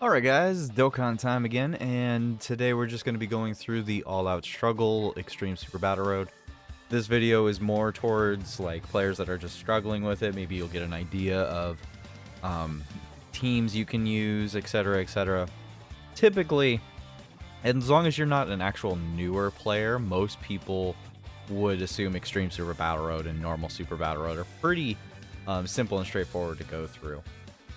Alright guys, Dokkan time again, and today we're just going to be going through the All-Out Struggle Extreme Super Battle Road. This video is more towards like players that are just struggling with it. Maybe you'll get an idea of teams you can use, etc, etc. Typically, and as long as you're not an actual newer player, most people would assume Extreme Super Battle Road and normal Super Battle Road are pretty simple and straightforward to go through.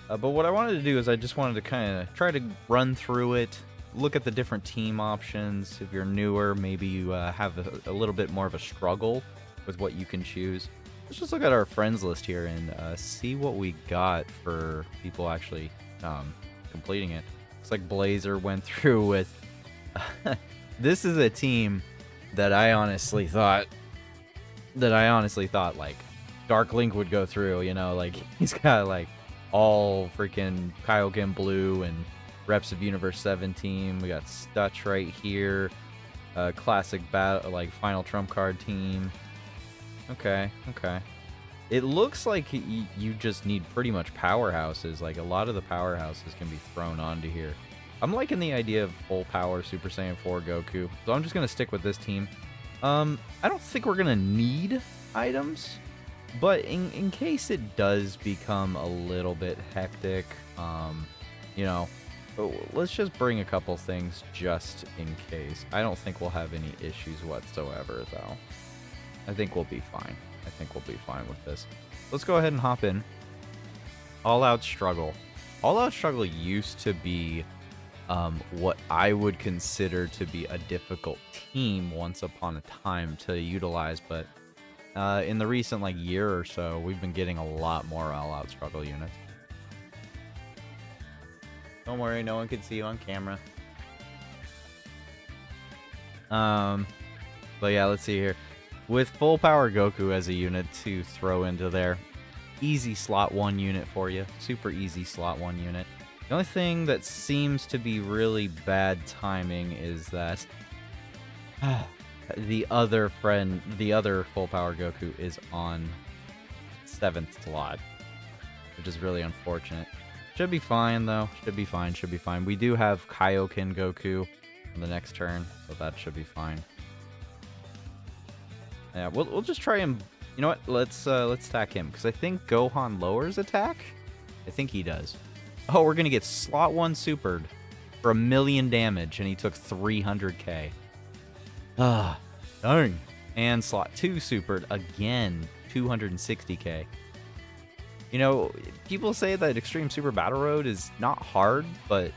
But what I wanted to do is I just wanted to kind of try to run through it, look at the different team options. If you're newer, maybe you have a little bit more of a struggle with what you can choose. Let's just look at our friends list here and see what we got for people actually completing it. Looks like Blazer went through with... This is a team that I honestly thought like Dark Link would go through, you know, like he's got like all freaking Kaioken Blue and reps of Universe 17. We got Stutch right here. Classic battle, like final trump card team. Okay. It looks like you just need pretty much powerhouses. Like a lot of the powerhouses can be thrown onto here. I'm liking the idea of full power Super Saiyan 4 Goku, so I'm just gonna stick with this team. I don't think we're gonna need items. But in case it does become a little bit hectic, you know, let's just bring a couple things just in case. I don't think we'll have any issues whatsoever, though. I think we'll be fine. I think we'll be fine with this. Let's go ahead and hop in. All-Out Struggle. All-Out Struggle used to be what I would consider to be a difficult team once upon a time to utilize, but... in the recent like year or so, we've been getting a lot more all-out struggle units. Don't worry, no one can see you on camera. But yeah, let's see here. With full power Goku as a unit to throw into there, easy slot 1 unit for you. Super easy slot 1 unit. The only thing that seems to be really bad timing is that the other full power Goku is on 7th slot, which is really unfortunate. Should be fine though. Should be fine. We do have Kaioken Goku on the next turn, so that should be fine. Yeah, we'll just try him. You know what? Let's attack him because I think Gohan lowers attack. I think he does. Oh, we're gonna get slot 1 supered for 1,000,000 damage, and he took 300k. Ah, darn. And slot 2 supered again, 260k. You know, people say that Extreme Super Battle Road is not hard, but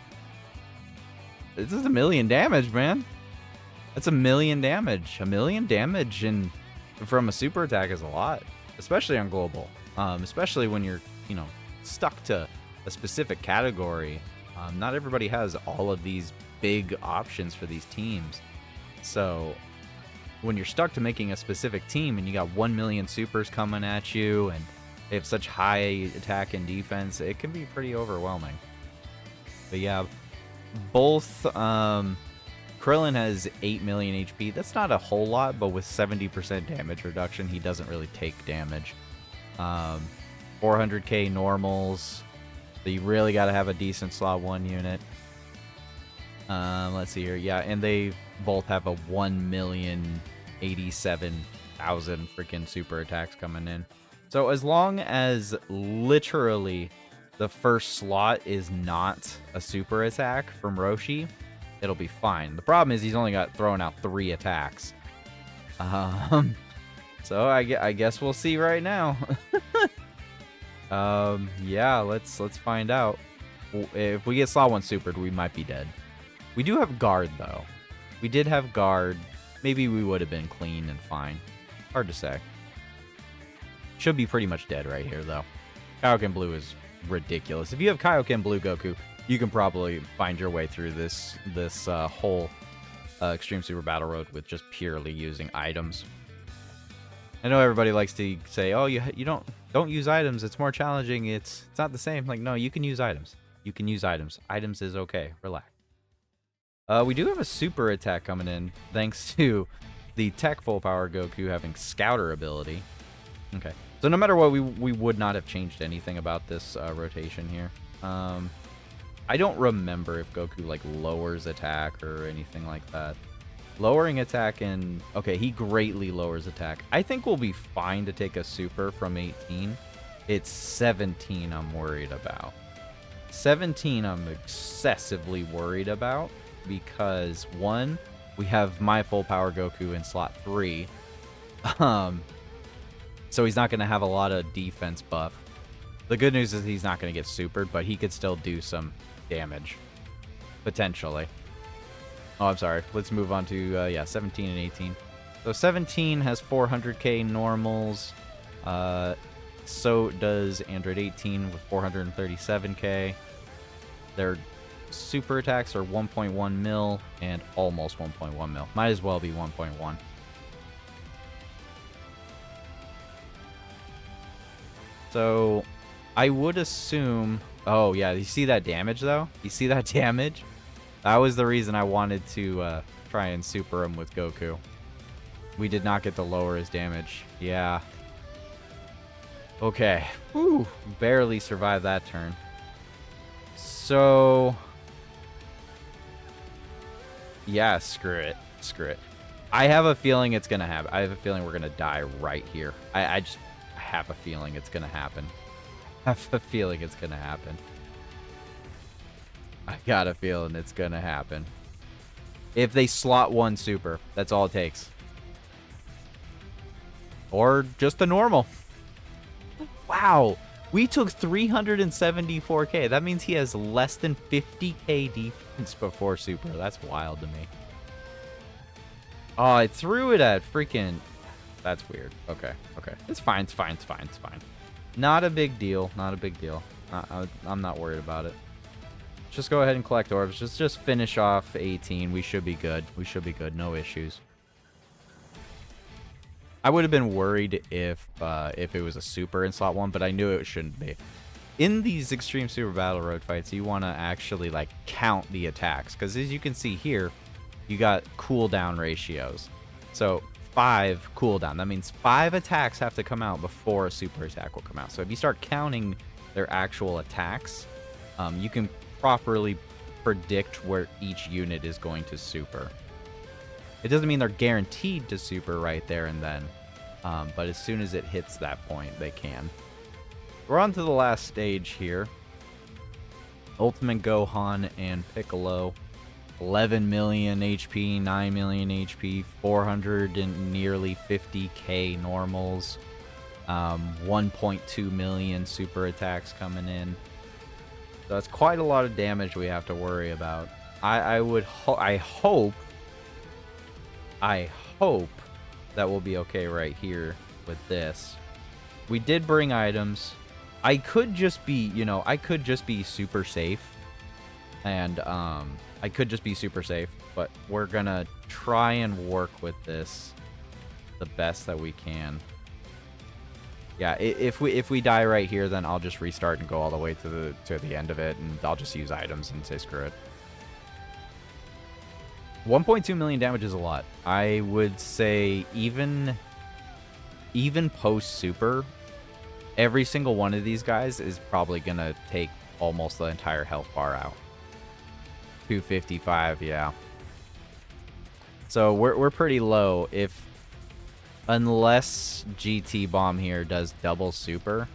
this is 1,000,000 damage, man. That's 1,000,000 damage. 1,000,000 damage and from a super attack is a lot, especially on global. Especially when you're, you know, stuck to a specific category. Not everybody has all of these big options for these teams. So when you're stuck to making a specific team and you got 1,000,000 supers coming at you and they have such high attack and defense, it can be pretty overwhelming. But yeah, both Krillin has 8,000,000 HP. That's not a whole lot, but with 70% damage reduction, he doesn't really take damage. 400k normals. So you really got to have a decent slot 1 unit. Let's see here. Yeah, and they both have a 1,087,000 freaking super attacks coming in. So as long as literally the first slot is not a super attack from Roshi, it'll be fine. The problem is he's only got thrown out 3 attacks. So I guess we'll see right now. Yeah, let's find out. If we get slot 1 supered, we might be dead. We do have guard though. We did have guard. Maybe we would have been clean and fine. Hard to say. Should be pretty much dead right here though. Kaioken Blue is ridiculous. If you have Kaioken Blue Goku, you can probably find your way through this whole Extreme Super Battle Road with just purely using items. I know everybody likes to say, "Oh, you don't use items. It's more challenging. It's not the same." Like, no, you can use items. You can use items. Items is okay. Relax. We do have a super attack coming in, thanks to the Tech Full Power Goku having Scouter ability. Okay, so no matter what, we would not have changed anything about this rotation here. I don't remember if Goku, like, lowers attack or anything like that. Lowering attack and... Okay, he greatly lowers attack. I think we'll be fine to take a super from 18. It's 17 I'm worried about. 17 I'm excessively worried about because, one, we have my full power Goku in slot 3. So he's not going to have a lot of defense buff. The good news is he's not going to get supered, but he could still do some damage. Potentially. Oh, I'm sorry. Let's move on to, yeah, 17 and 18. So 17 has 400k normals. So does Android 18 with 437k. Their super attacks are 1.1 mil and almost 1.1 mil. Might as well be 1.1. So I would assume... Oh, yeah. You see that damage, though? You see that damage? That was the reason I wanted to try and super him with Goku. We did not get to lower his damage. Yeah. Okay. Whew. Barely survived that turn. So... Yeah, screw it. Screw it. I have a feeling it's going to happen. I have a feeling we're going to die right here. I just have a feeling it's going to happen. I have a feeling it's going to happen. I got a feeling it's going to happen. If they slot one super, that's all it takes. Or just a normal. Wow. We took 374k. That means he has less than 50k defense before super. That's wild to me. Oh, I threw it at freaking... That's weird. Okay, okay. It's fine, it's fine, it's fine, it's fine. Not a big deal. Not a big deal. I'm not worried about it. Just go ahead and collect orbs. Just finish off 18. We should be good. We should be good. No issues. I would have been worried if it was a super in slot 1, but I knew it shouldn't be. In these Extreme Super Battle Road fights, you want to actually, like, count the attacks. Because as you can see here, you got cooldown ratios. So 5 cooldown. That means 5 attacks have to come out before a super attack will come out. So if you start counting their actual attacks, you can properly predict where each unit is going to super. It doesn't mean they're guaranteed to super right there and then, but as soon as it hits that point, they can. We're on to the last stage here. Ultimate Gohan and Piccolo. 11 million HP, 9 million HP, 400 and nearly 50k normals, 1.2 million super attacks coming in. So that's quite a lot of damage we have to worry about. I hope that we'll be okay right here with this. We did bring items. I could just be, you know, I could just be super safe. And, I could just be super safe, but we're gonna try and work with this the best that we can. Yeah, if we die right here, then I'll just restart and go all the way to the end of it, and I'll just use items and say screw it. 1.2 million damage is a lot. I would say even post super, every single one of these guys is probably gonna take almost the entire health bar out. 255, yeah. So we're pretty low. Unless GT Bomb here does double super.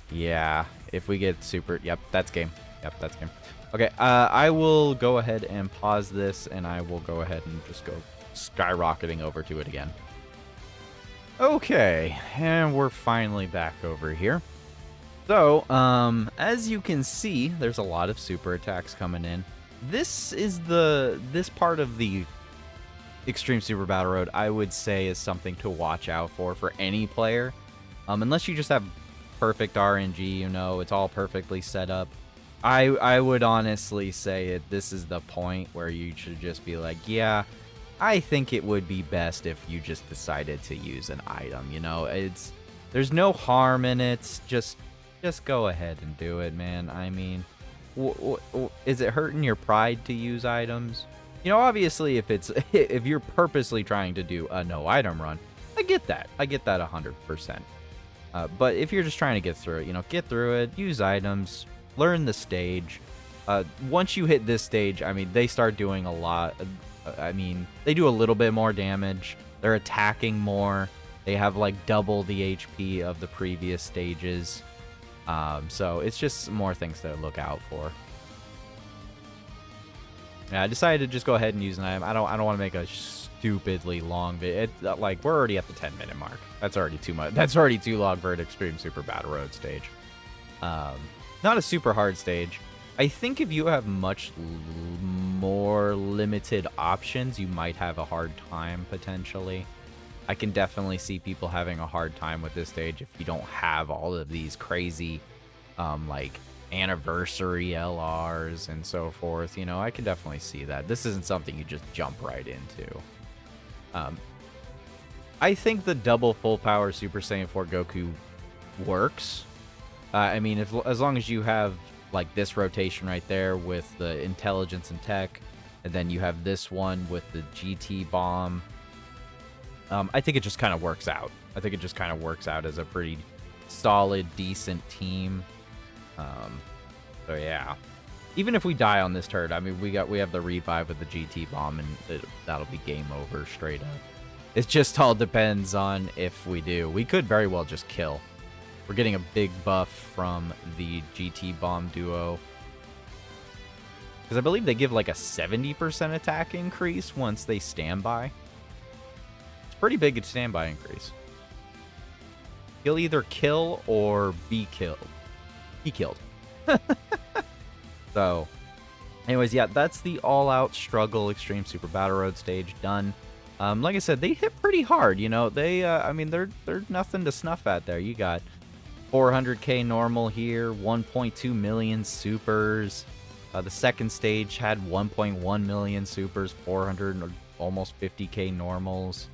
Yeah, if we get super, yep, that's game. Yep, that's game. Okay, I will go ahead and pause this, and I will go ahead and just go skyrocketing over to it again. Okay, and we're finally back over here. So, as you can see, there's a lot of super attacks coming in. This part of the Extreme Super Battle Road, I would say, is something to watch out for any player. Unless you just have perfect RNG, you know, it's all perfectly set up. I would honestly say this is the point where you should just be like, yeah, I think it would be best if you just decided to use an item, you know? There's no harm in it, just go ahead and do it, man. I mean, is it hurting your pride to use items? You know, obviously, if you're purposely trying to do a no item run, I get that. I get that 100%. But if you're just trying to get through it, you know, get through it, use items, learn the stage. Once you hit this stage, I mean, they start doing a lot. I mean, they do a little bit more damage. They're attacking more. They have like double the HP of the previous stages. So it's just more things to look out for. Yeah, I decided to just go ahead and use an item. I don't want to make a stupidly long video. Like, we're already at the 10-minute mark. That's already too much. That's already too long for an Extreme Super Battle Road stage. Not a super hard stage. I think if you have much more limited options, you might have a hard time, potentially. I can definitely see people having a hard time with this stage if you don't have all of these crazy, like, anniversary LRs and so forth. You know, I can definitely see that. This isn't something you just jump right into. I think the double full power Super Saiyan 4 Goku works. I mean, as long as you have like this rotation right there with the intelligence and tech, and then you have this one with the GT bomb, I think it just kind of works out. I think it just kind of works out as a pretty solid, decent team. So yeah, even if we die on this turret, I mean, we have the revive with the GT bomb, and that'll be game over straight up. It just all depends on if we do. We could very well just kill. We're getting a big buff from the GT bomb duo, because I believe they give like a 70% attack increase once they stand by. It's pretty big standby increase. He'll either kill or be killed. Be killed. So, anyways, yeah, that's the all-out struggle Extreme Super Battle Road stage done. Like I said, they hit pretty hard. You know, they, I mean, they're nothing to snuff at there. You got 400k normal here, 1.2 million supers. The second stage had 1.1 million supers, 400 or almost 50k normals.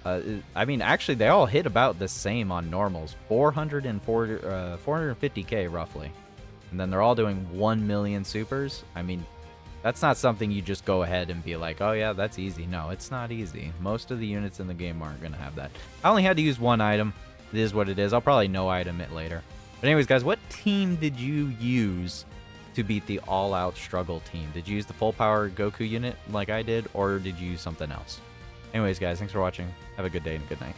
I mean, actually, they all hit about the same on normals, 450k roughly. And then they're all doing 1 million supers. I mean, that's not something you just go ahead and be like, oh yeah, that's easy. No, it's not easy. Most of the units in the game aren't going to have that. I only had to use one item. It is what it is. I'll probably no-item it later. But anyways, guys, what team did you use to beat the all-out struggle team? Did you use the full-power Goku unit like I did, or did you use something else? Anyways, guys, thanks for watching. Have a good day and good night.